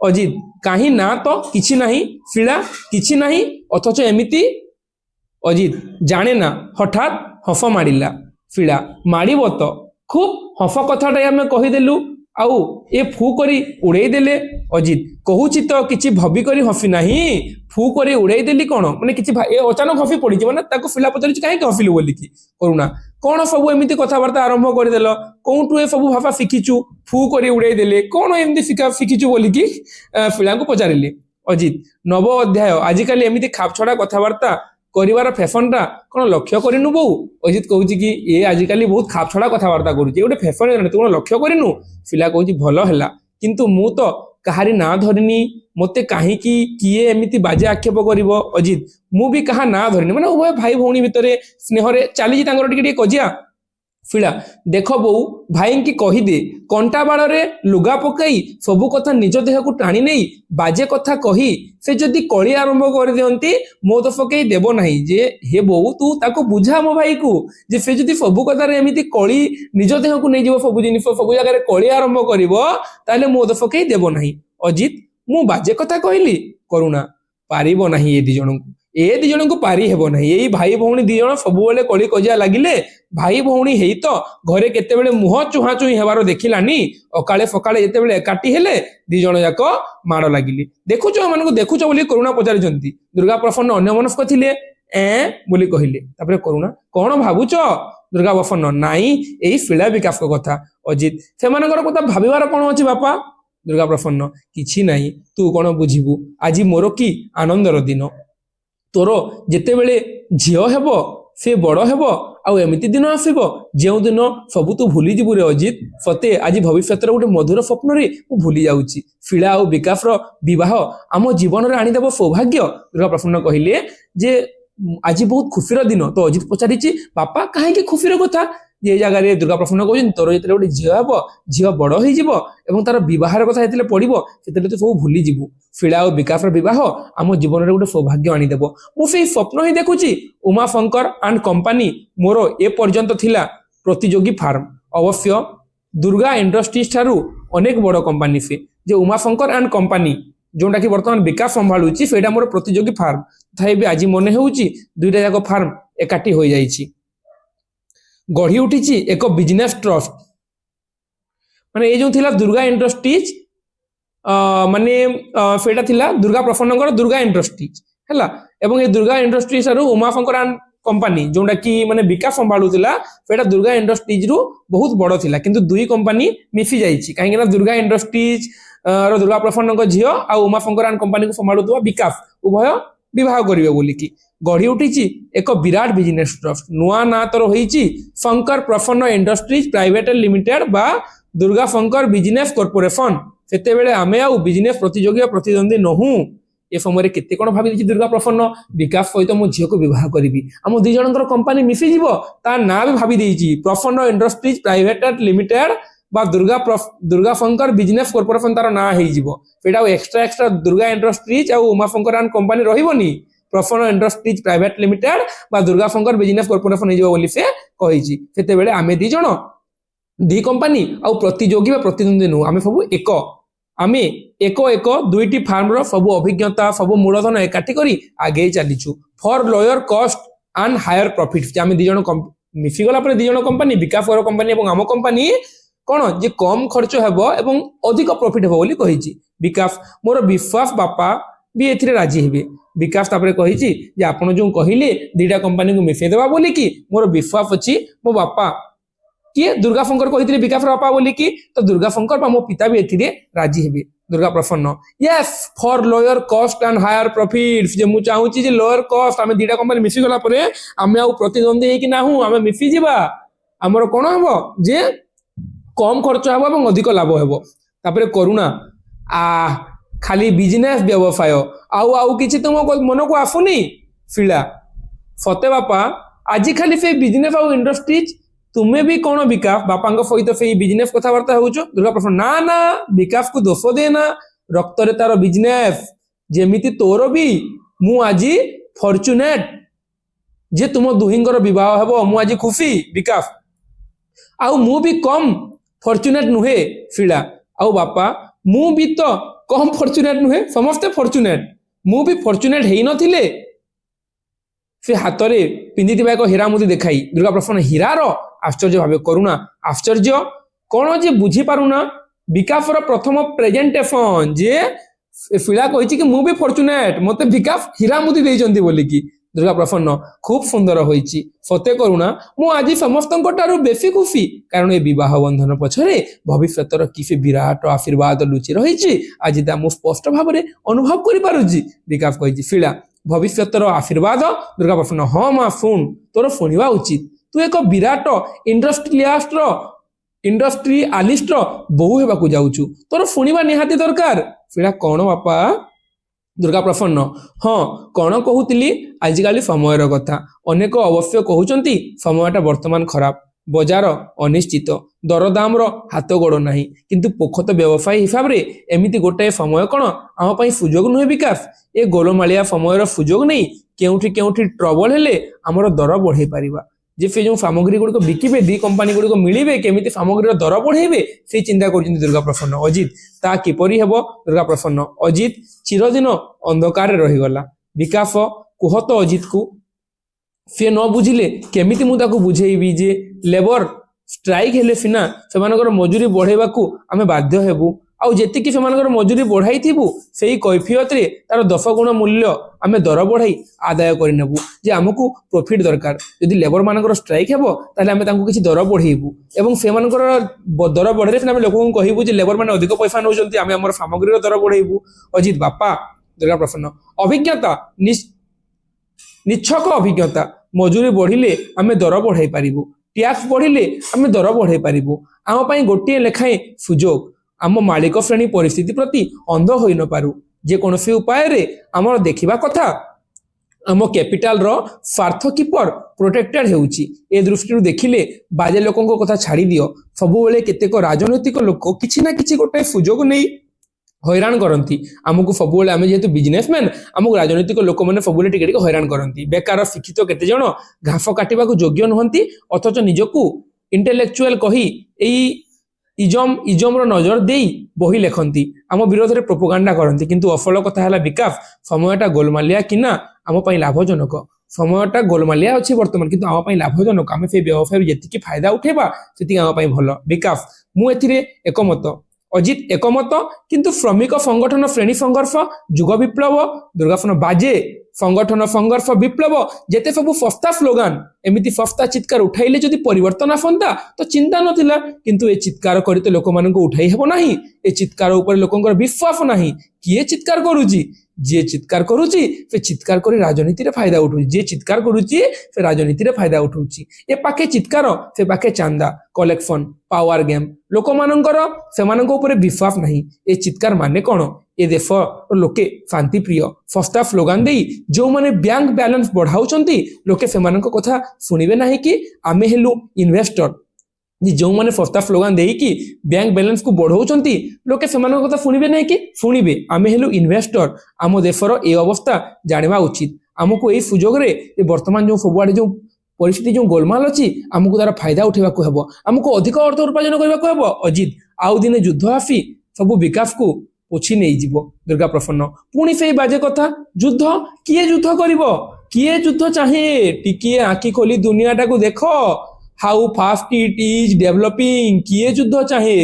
ଅଜିତ? କାହିଁ ନା ତ କିଛି ନାହିଁ। ଫିଳା କିଛି ନାହିଁ, ଅଥଚ ଏମିତି? ଅଜିତ ଜାଣେ ନା, ହଠାତ୍ ହସ ମାଡ଼ିଲା। ଫିଳା ମାଡ଼ିବ ତ, ଖୁବ୍ ହସ କଥାଟାଏ ଆମେ କହିଦେଲୁ, ଆଉ ଏ ଫୁ କରି ଉଡ଼େଇ ଦେଲେ। ଅଜିତ କହୁଛି ତ କିଛି ଭାବି କରି ହସି ନାହିଁ, ଫୁ କରି ଉଡ଼େଇ ଦେଲି କ'ଣ ମାନେ କିଛି ଏ ଅଚାନକ ହସି ପଡ଼ିଛି ମାନେ। ତାକୁ ଫିଳା ପଚାରୁଛି କାହିଁକି ହସିଲୁ ବୋଲିକି। କରୁଣା କ'ଣ ସବୁ ଏମିତି କଥାବାର୍ତ୍ତା ଆରମ୍ଭ କରିଦେଲ, କୋଉଠୁ ଏ ସବୁ ଭାଷା ଶିଖିଛୁ? ଫୁ କରି ଉଡ଼େଇ ଦେଲେ କ'ଣ ଏମିତି ଶିଖିଛୁ ବୋଲିକି ଫିଳାଙ୍କୁ ପଚାରିଲେ। ଅଜିତ ନବ ଅଧ୍ୟାୟ, ଆଜିକାଲି ଏମିତି ଖାପଛଡ଼ା କଥାବାର୍ତ୍ତା କରିବାର ଫ୍ୟାସନଟା କ'ଣ ଲକ୍ଷ୍ୟ କରିନୁ ବୋଉ? ଅଜିତ କହୁଛି କି ଏ ଆଜିକାଲି ବହୁତ ଖାପଛଡ଼ା କଥାବାର୍ତ୍ତା କରୁଛି, ଗୋଟେ ଫ୍ୟାସନ ହେଇଗଲାଣି, ତୁ କ'ଣ ଲକ୍ଷ୍ୟ କରିନୁ? ଫିଳା କହୁଛି ଭଲ ହେଲା, କିନ୍ତୁ ମୁଁ ତ କାହାରି ନାଁ ଧରିନି, ମୋତେ କାହିଁକି କିଏ ଏମିତି ବାଜେ ଆକ୍ଷେପ କରିବ? ଅଜିତ ମୁଁ ବି କାହା ନାଁ ଧରିନି, ମାନେ ଉଭୟ ଭାଇ ଭଉଣୀ ଭିତରେ ସ୍ନେହରେ ଚାଲିଛି ତାଙ୍କର ଟିକେ ଟିକେ କଜିଆ। ଫିଳା ଦେଖ ବୋଉ, ଭାଇଙ୍କି କହିଦେ, କଣ୍ଟା ବାଳରେ ଲୁଗା ପକାଇ ସବୁ କଥା ନିଜ ଦେହକୁ ଟାଣି ନେଇ ବାଜେ କଥା କହି ସେ ଯଦି କଳି ଆରମ୍ଭ କରିଦିଅନ୍ତି, ମୋ ଦୋଷ କେହି ଦେବ ନାହିଁ। ଯେ ହେ ବୋଉ, ତୁ ତାକୁ ବୁଝା ମୋ ଭାଇକୁ, ଯେ ସେ ଯଦି ସବୁ କଥାରେ ଏମିତି କଳି ନିଜ ଦେହକୁ ନେଇଯିବ, ସବୁ ଜିନିଷ ସବୁ ଜାଗାରେ କଳି ଆରମ୍ଭ କରିବ, ତାହେଲେ ମୋ ଦୋଷ କେହି ଦେବ ନାହିଁ। ଅଜିତ ମୁଁ ବାଜେ କଥା କହିଲି? କରୁଣା ପାରିବ ନାହିଁ, ଏ ଦି ଜଣଙ୍କୁ ପାରି ହେବ ନାହିଁ। ଏଇ ଭାଇ ଭଉଣୀ ଦି ଜଣ ସବୁବେଳେ କଳି କଜିଆ ଲାଗିଲେ, ଭାଇ ଭଉଣୀ ହେଇ ତ ଘରେ କେତେବେଳେ ମୁହଁ ଚୁହାଁ ଚୁହିଁ ହେବାର ଦେଖିଲାନି, ଅକାଳେ ସକାଳେ ଯେତେବେଳେ ଏକାଠି ହେଲେ ଦି ଜଣ ଯାକ ମାଡ଼ ଲାଗିଲେ। ଦେଖୁଛ ଏମାନଙ୍କୁ ଦେଖୁଛ ବୋଲି କରୁଣା ପଚାରିଛନ୍ତି। ଦୁର୍ଗା ପ୍ରସନ୍ନ ଅନ୍ୟମନସ୍କ ଥିଲେ। ବୋଲି କହିଲେ। ତାପରେ କରୁଣା କ'ଣ ଭାବୁଛ? ଦୁର୍ଗା ପ୍ରସନ୍ନ ନାଇଁ, ଏଇ ଫିଳା ବିକାଶଙ୍କ କଥା। ଅଜିତ ସେମାନଙ୍କର କଥା ଭାବିବାର କ'ଣ ଅଛି ବାପା? ଦୁର୍ଗା ପ୍ରସନ୍ନ କିଛି ନାହିଁ, ତୁ କ'ଣ ବୁଝିବୁ? ଆଜି ମୋର କି ଆନନ୍ଦର ଦିନ। ତୋର ଯେତେବେଳେ ଝିଅ ହେବ, ସେ ବଡ଼ ହେବ, ଆଉ ଏମିତି ଦିନ ଆସିବ ଯେଉଁଦିନ ସବୁ ତୁ ଭୁଲିଯିବୁ ରେ ଅଜିତ। ସତେ ଆଜି ଭବିଷ୍ୟତର ଗୋଟେ ମଧୁର ସ୍ୱପ୍ନରେ ମୁଁ ଭୁଲି ଯାଉଛି। ଫିଳା ଆଉ ବିକାଶର ବିବାହ ଆମ ଜୀବନରେ ଆଣିଦେବ ସୌଭାଗ୍ୟ। ଦୁର୍ଗା ପ୍ରସନ୍ନ କହିଲେ ଯେ ଆଜି ବହୁତ ଖୁସିର ଦିନ। ତ ଅଜିତ ପଚାରିଛି ବାପା କାହିଁକି ଖୁସିର କଥା? ଯେ ଏ ଜାଗାରେ ଦୁର୍ଗା ପ୍ରସନ୍ନ କହୁଛନ୍ତି ତୋର ଯେତେବେଳେ ଗୋଟେ ଝିଅ ହେବ, ଝିଅ ବଡ଼ ହେଇଯିବ ଏବଂ ତାର ବିବାହର କଥା ଯେତେବେଳେ ପଡ଼ିବ, ସେତେବେଳେ ତୁ ସବୁ ଭୁଲିଯିବୁ। ଫିଳା ଆଉ ବିକାଶର ବିବାହ ଆମ ଜୀବନରେ ଗୋଟେ ସୌଭାଗ୍ୟ ଆଣିଦେବ। ମୁଁ ସେଇ ସ୍ୱପ୍ନ ହିଁ ଦେଖୁଛି। ଉମାଶଙ୍କର ଆଣ୍ଡ କମ୍ପାନୀ ମୋର ଏ ପର୍ଯ୍ୟନ୍ତ ଥିଲା ପ୍ରତିଯୋଗୀ ଫାର୍ମ। ଅବଶ୍ୟ ଦୁର୍ଗା ଇଣ୍ଡଷ୍ଟ୍ରିଜ ଠାରୁ ଅନେକ ବଡ଼ କମ୍ପାନୀ ସେ। ଯେ ଉମାଶଙ୍କର ଆଣ୍ଡ କମ୍ପାନୀ ଯୋଉଟାକି ବର୍ତ୍ତମାନ ବିକାଶ ସମ୍ଭାଳୁଛି, ସେଇଟା ମୋର ପ୍ରତିଯୋଗୀ ଫାର୍ମ। ତଥାପି ଆଜି ମନେ ହେଉଛି ଦୁଇଟା ଯାକ ଫାର୍ମ ଏକାଠି ହୋଇଯାଇଛି। ଗଢ଼ି ଉଠିଛି ଏକ ବିଜନେସ୍ ଟ୍ରଷ୍ଟ। ମାନେ ଏ ଯୋଉ ଥିଲା ଦୁର୍ଗା ଇଣ୍ଡଷ୍ଟ୍ରିଜ, ମାନେ ସେଇଟା ଥିଲା ଦୁର୍ଗା ପ୍ରସନ୍ନଙ୍କର ଦୁର୍ଗା ଇଣ୍ଡଷ୍ଟ୍ରିଜ ହେଲା। ଏବଂ ଏ ଦୁର୍ଗା ଇଣ୍ଡଷ୍ଟ୍ରିଜ ଠାରୁ ଉମାଶଙ୍କର ଆଣ୍ଡ କମ୍ପାନୀ ଯୋଉଟାକି ମାନେ ବିକାଶ ସମ୍ଭାଳୁଥିଲା, ସେଇଟା ଦୁର୍ଗା ଇଣ୍ଡଷ୍ଟ୍ରିଜରୁ ବହୁତ ବଡ଼ ଥିଲା। କିନ୍ତୁ ଦୁଇ କମ୍ପାନୀ ମିଶି ଯାଇଛି, କାହିଁକି ନା ଦୁର୍ଗା ଇଣ୍ଡଷ୍ଟ୍ରିଜ ର ଦୁର୍ଗା ପ୍ରସନ୍ନଙ୍କ ଝିଅ ଆଉ ଉମାଶଙ୍କର ଆଣ୍ଡ କମ୍ପାନୀକୁ ସମ୍ଭାଳୁଥିବା ବିକାଶ ଉଭୟ ବିବାହ କରିବେ ବୋଲିକି ଗଢ଼ି ଉଠିଛି ଏକ ବିରାଟ ବିଜନେସ୍ ଟ୍ରଷ୍ଟ। ନୂଆ ନାଁ ତୋର ହୋଇଛି ଶଙ୍କର ପ୍ରସନ୍ନ ଇଣ୍ଡଷ୍ଟ୍ରିଜ ପ୍ରାଇଭେଟ ଲିମିଟେଡ ବା ଦୁର୍ଗା ଶଙ୍କର ବିଜନେସ୍ କର୍ପୋରେସନ। ସେତେବେଳେ ଆମେ ଆଉ ବିଜନେସ୍ ପ୍ରତିଯୋଗୀ ପ୍ରତିଦ୍ୱନ୍ଦ୍ୱୀ ନୋହୁଁ। ଏ ସମୟରେ କେତେ କ'ଣ ଭାବି ଦେଇଛି ଦୁର୍ଗା ପ୍ରସନ୍ନ, ବିକାଶ ସହିତ ମୋ ଝିଅକୁ ବିବାହ କରିବି, ଆମ ଦି ଜଣଙ୍କର କମ୍ପାନୀ ମିଶିଯିବ। ତା ନାଁ ବି ଭାବି ଦେଇଛି ପ୍ରସନ୍ନ ଇଣ୍ଡଷ୍ଟ୍ରିଜ ପ୍ରାଇଭେଟ ଲିମିଟେଡ ବା ଦୁର୍ଗା ଶଙ୍କର ବିଜନେସ୍ କର୍ପୋରେସନ ତାର ନାଁ ହେଇଯିବ। ସେଇଟା ଆଉ ଏକ୍ସଟ୍ରା ଦୁର୍ଗା ଇଣ୍ଡଷ୍ଟ୍ରିଜ ଆଉ ଉମାଶଙ୍କର ଆଣ୍ଡ କମ୍ପାନୀ ରହିବନି, ପ୍ରସନ୍ନ ଇଣ୍ଡଷ୍ଟ୍ରିଜ ପ୍ରାଇଭେଟ ଲିମିଟେଡ ବା ଦୁର୍ଗା ଶଙ୍କର ବିଜନେସ୍ କର୍ପୋରେସନ ହେଇଯିବ ବୋଲି ସେ କହିଛି। ସେତେବେଳେ ଆମେ ଦି ଜଣ ଦି କମ୍ପାନୀ ଆଉ ପ୍ରତିଯୋଗୀ ବା ପ୍ରତିଦ୍ୱନ୍ଦ୍ୱୀ ନୁହଁ, ଆମେ ସବୁ ଏକ। ଆମେ ଏକ ଦୁଇଟି ଫାର୍ମର ସବୁ ଅଭିଜ୍ଞତା ସବୁ ମୂଳଧନ ଏକାଠି କରି ଆଗେଇ ଚାଲିଛୁ for lower cost and higher profit. ଆମେ ଦି ଜଣ ମିଶିଗଲା ପରେ ଦି ଜଣ କମ୍ପାନୀ, ବିକାଶର କମ୍ପାନୀ ଏବଂ ଆମ କମ୍ପାନୀ कौन जे कम खर्च हेब एवं अधिक प्रॉफिट हेब बोली कहिछि विकास मोर विश्वास बापा भी एथिरे राजी हेबे विकास तापरे कहिछि जे आपण जो कहिले दीटा कंपनी को मिसै देबा बोली कि मोर विश्वास अछि मो बापा किए दुर्गा शंकर कहिथिले विकास बापा बोली कि तो दुर्गा शंकर बा मो पिता भी एथिरे राजी हेबे Durga Prasanna yes for lower cost and higher profits जे मु चाहूची जे लोअर कॉस्ट आमे दीटा कंपनी मिसि गला परे आमे आ प्रतिद्वंदी हे कि नाहू आमे मिसि जिबा हमर कोन हबो जे कम खर्च हबो एवं अधिक लाभ हेबो तापरे करुणा आ खाली बिजनेस व्यवसाय आउ किछि तुम मन को आसुनी फिला फते बापा आज खाली से बिजनेस आउ इंडस्ट्रीज तुम्हें भी कौन विकास बापा सहित से बिजनेस कथबार्ता हो दुर्गा प्रसन्न ना ना विकास को दोष देना रक्त रे तार बिजनेस जेमिति तोर भी मु आज फॉर्चुनेट जे तुम दुहिंगर विवाह हेबो मु आज खुशी विकास आउ मु भी कम फॉर्चुनेट नुहे फिला आउ बापा मु भी तो कम फॉर्चुनेट नुहे समस्ते फॉर्चुनेट मु भी फॉर्चुनेट हेई नथिले से हाथ में पिंधि एक हीरा मुदी देखाई दुर्गा प्रसन्न हीरार आश्चर्य भावे करुणा आश्चर्य कौन जे बुझी पारुना विकास प्रथम प्रेजेंटेशन जे फिला कही कि मु भी फॉर्चुनेट मते विकास हीरा मुदी देइचंती बोली कि दुर्गा प्रसन्न खूब सुंदर होईची सते करुणा मु आज समस्त बेसी खुशी कारण ये विवाह बंधन पछरे भविष्यतर किसी विराट आशीर्वाद लुचि रही आज मु स्पष्ट भाव में अनुभव कर पारुची विकास कही फिला भविष्यतर आशीर्वाद दुर्गा प्रसन्न हाँ माँ शुण तोर शुणा उचित तू एक विराट इंडस्ट्रियालिस्ट बहु हेबाकू जाउछु तोर शुणा निहाती दरकार फिला कौन बापा दुर्गा प्रसन्न हाँ कौन कहूली आजिकाली समय कथा अनेक अवश्य कहते समयटा वर्तमान खराब बजार अनिश्चित दरदाम हाथ गोड़ ना किंतु पोखत व्यवसायी हिसाब से एमती गोटाए समय कौन आम सुजोग नुहे विकास ए गोलमालिया समय सुजोग नहीं केउठी केउठी ट्रबल हेले आमर दर बढ़े पारिबा जे से जो सामग्री गुड़िक बिकिबे दी कंपनी गुड़िक मिलिबे केमिति सामग्री दर बढ़ेबे से चिंता करछिन दुर्गा प्रसन्न अजित ता किपरि हेबो दुर्गा प्रसन्न अजित चिरदिन अंधकार रहीगला विकास कुहत अजित को से न बुझिले केमिति मु ताकू बुझेइबी जे लेबर स्ट्राइक हेले सिना सेमानकर मजूरी बढ़ेबाकू आमे बाध्य हेबू आउ जेतिकी सेमानकर मजूरी बढ़ाई थिबू सेही कैफियत रे तार 10 गुण मूल्य आमे दर बढ़ाई आदाय करि नेबू जे हमकू प्रॉफिट दरकार यदि लेबर मानकर स्ट्राइक हेबो ताले आमे तांको किछि दर बढ़ेइबू एवं सेमानकर दर बढ़ेरे सिना आमे लोकन कहिबू जे लेबर माने अधिक पैसा नउचंती आमे हमर सामग्रीर दर बढ़ेइबू अजित बापा दुर्गा प्रसन्न अभिज्ञता निच्छक अभिज्ञता मजूरी बढ़िले आमे दर बढ़ाई पारिबू टैक्स बढ़िले आमे दर बढ़ाई पारिबू आम पई गोटे लेखाए सुजोग आम मालिक श्रेणी परिस्थिति प्रति अंध होई न पारु जे कोनोसी उपाय रे आमर देखिबा कथा आम कैपिटल रो स्वार्थ किपर प्रोटेक्टेड हेउची ए दृष्टि देखिले बाजे लोकंको कथा छाड़ी दियो सबु बेले केतेक राजनैतिक लोक किछि ना किछि गोटे सुजोग नै हैरान करती आमको सब आम जेहेतु बिजनेसमैन आमको राजनैतिक लोक मैंने सब टिके हैरान करती बेकार शिक्षित केते जण घास काटिबा योग्य नुहंती अथच निजकू इंटेलेक्चुअल कही इजम नजर दे बही लेखती आम विरोध में प्रोपोगांडा करती किंतु अफल कथा है विकास समयटा गोलमालिया कि ना आम लाभजनक समयटा गोलमालिया अच्छे बर्तमान किंतु आम लाभजनक आम से व्यवसाय जी फायदा उठेबा से आम भल विकास मुझे एकमत अजित एकमत किंतु श्रमिक संगठन श्रेणी संघर्ष जुग विप्लव दुर्गासन बाजे संगठन संघर्ष विप्लव जेते सब सस्ता स्लोगान एमिति सस्ता चित्कार उठाइले जदि परिवर्तन आसंता तो चिंता नथिला किंतु ए चित्कार करते लोक मानक उठाई हेबो नाही ए चित्कार ऊपर लोकंकर विश्वास नाही किए चित्कार करूची जे चित्कार करूची से चित्कार करी राजनीति रे फायदा उठौची जे चित्कार करूची से राजनीति रे फायदा उठौची ए पाके चित्कार से पाके चांदा कलेक्शन पावर गेम लोक मानकर सेमानक ऊपर विश्वास नाही ए चित्कार माने कोन ए देश लोके शांति प्रिय सस्ता स्लोगान दे जो माने बैंक बैलेंस बढ़ाउचंती लोके सेमानक कथा सुनिबे नाही कि आमे हेलु इन्वेस्टर जो मैंने सस्ता स्लोगान दे कि बैंक बैलेंस को बढ़ाऊँच लोके से कथा शुणे ना कि शुणे आम हेलु इन्वेस्टर आम देशर ए अवस्था जाना उचित आमको यही सुजोग बर्तमान जो सबुआड़े जो परिस्थिति जो गोलमाल अच्छी आमको तार फायदा उठेबाक हेब आमको अधिक अर्थ उपार्जन करने हेब अजित आउ दिने युद्ध आसी सब विकास को पोछि नहीं जीव दुर्गा प्रसन्न पुणी से बाजे कथा युद्ध किए युद्ध कर किए युद्ध चाहे टिकिए आखि खोली दुनियाटा को देख how fast it is developing किए युद्ध चाहे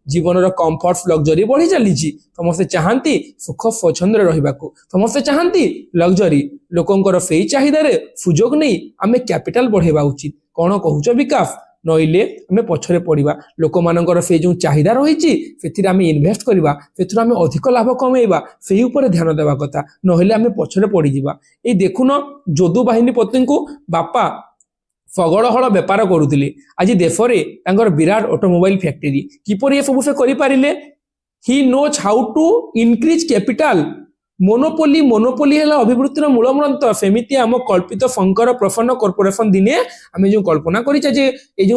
जीवन कंफर्ट लग्जरी बढ़ी चली समस्ते चाहती सुख स्वच्छंद रहा समस्ते चाहती लग्जरी लोकंर से चाहिदार सुजोग नहीं आम कैपिटाल बढ़ेवा उचित कौन कहूच विकास नईले आम पछरे पड़ा लोक मानकर से जो चाहिदा रही आम इनभेस्ट करवा से आम अधिक लाभ कमेवा से ध्यान देवा कथा नईले आम पछरे पड़जा ये देखुन जदु बाहिनी पत्नी को बापा शगड़ हल बेपार करुले आज देश में विराट ऑटोमोबाइल फैक्ट्री किपर ये सब से करें he knows how to increase capital monopoly monopoly है अभिवृत्तिर मूल मंत्र सेमती आम कल्पित शंकर प्रसन्न कॉर्पोरेशन दिने आम जो कल्पना कर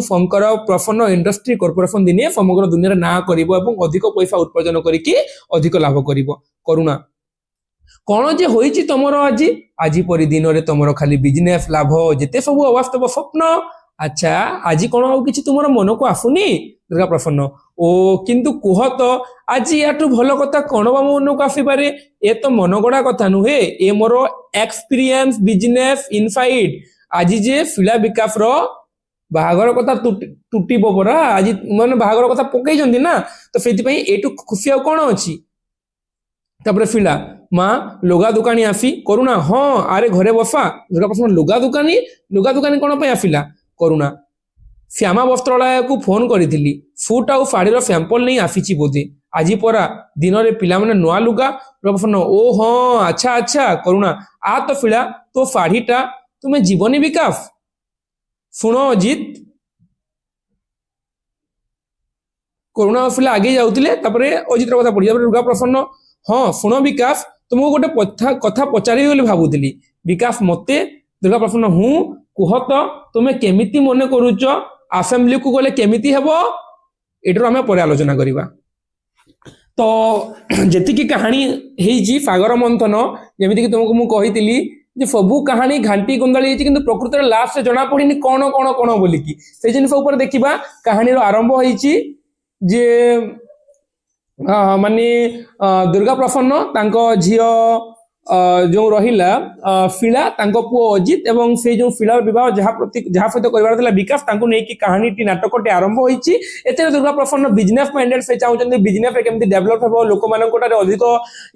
शंकर प्रसन्न इंडस्ट्री कॉर्पोरेशन दिने समग्र दुनिया ना कर अधिक पैसा उत्पादन करके अधिक लाभ करुणा कौन जे होइछि तमरो आज आज परि दिन रे तमरो खाली बिजनेस लाभ जेते सब अवास्तव स्वप्न अच्छा आज कौन आउ किछि तुमर मन को आसुनी दुर्गा प्रसन्न ओ किंतु कुह तो आज याटू भल कथा कौन बा मन को आसी पारे ए तो मन गड़ा कथा नुहे ए मोर एक्सपीरियंस बिजनेस इनसाइट आज जे फिला विकास रो बाहागर कथा टूटिबो परा आज मन बाहागर कथा पकई जंदी ना तो सेति पई एटू खुशी आ कोन अछि तापर फिला माँ लुगा दुकानी आसी करुणा हाँ आरे घरे बसा दुर्गा प्रसन्न लुगा दुकानी कौन आसिला करुणा श्यामा वस्त्रालय को फोन करी सुट आउ शाढ़ीर सैंपल नहीं आसी बोधे आज परा दिन में पिला माने नुआ लुगा दुर्गा प्रसन्न ओ हाँ अच्छा अच्छा करुणा आ तो फिला तो शाढ़ीटा तुम्हें जीवनी विकास शुण अजित करुणा फिला आगे जाऊे अजित कथा पढ़ी दुर्गा प्रसन्न हाँ शुण विकास तुमको गोटे कथा पचारि बोली भावुली विकास मते दुर्गा प्रसन्न हूँ कुह तो तुम्हें केमिति मन करुच आसेम्बली को गले केमिति हेबो एटर आमे पर आलोचना करिबा तो जेतिकी कहानी हेजी सागर मंथन जेमिति कि तुमको मु कहितली जे सबु कहानी घांटी गुंदाली हेची किंतु प्रकृति रे लास्ट से जणा पड़िनी कोन कोन कोन बोली की से जिनस ऊपर देखिबा कहानी रो आरंभ होईची जे माने दुर्गा प्रसन्न तांको झियो जो रहिला फिला तांको पुओ अजित एवं से जो फिलार विवाह जहा सहित करबार थिला विकास तांको नै कि कहानीटी नाटकटी आरंभ होईची एते दुर्गा प्रसन्न बिजनेस माइंडेड से चाहउचंदी बिजनेस रे केमिति डेवलप हेबो लोक माननकोटारे अधिक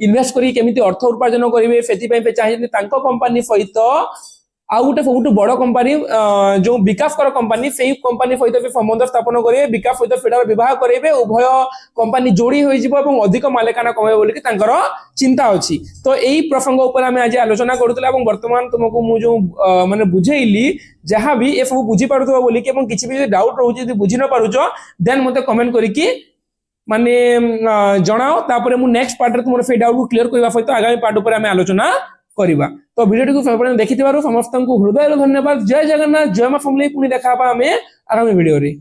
इन्वेस्ट करी केमिति अर्थ उपार्जन करिवे सेति पई पे चाहिए तांको कंपनी सहित आउ गोटे सबुठ बड़ कंपनी जो विकास कर कंपनी से कंपनी सहित भी संबंध स्थापन करेंगे विकास सहित फिडार विवाह करेंगे उभय कंपनी जोड़ी हो अधिक मालिकाना कमे बोलिक चिंता अच्छी तो यही प्रसंग उपर आम आज आलोचना करूला वर्तमान तुमको मुझे माने बुझेली जहाँ भी ये सब बुझी पारुथबो बोलिक किसी भी डाउट रोचे यदि बुझी न पारुछ देन मते कमेंट करिकी माने जणाओ तापर मु नेक्स्ट पार्ट रे तुमर से डाउट को क्लियर करबा सहित आगामी पार्ट उपर आम आलोचना करिबा तो वीडियो को संपूर्ण देखिथिबारु समस्त को हृदय धन्यवाद जय जगन्नाथ जय मां समलेई पुनी देखा आगामी वीडियो रे।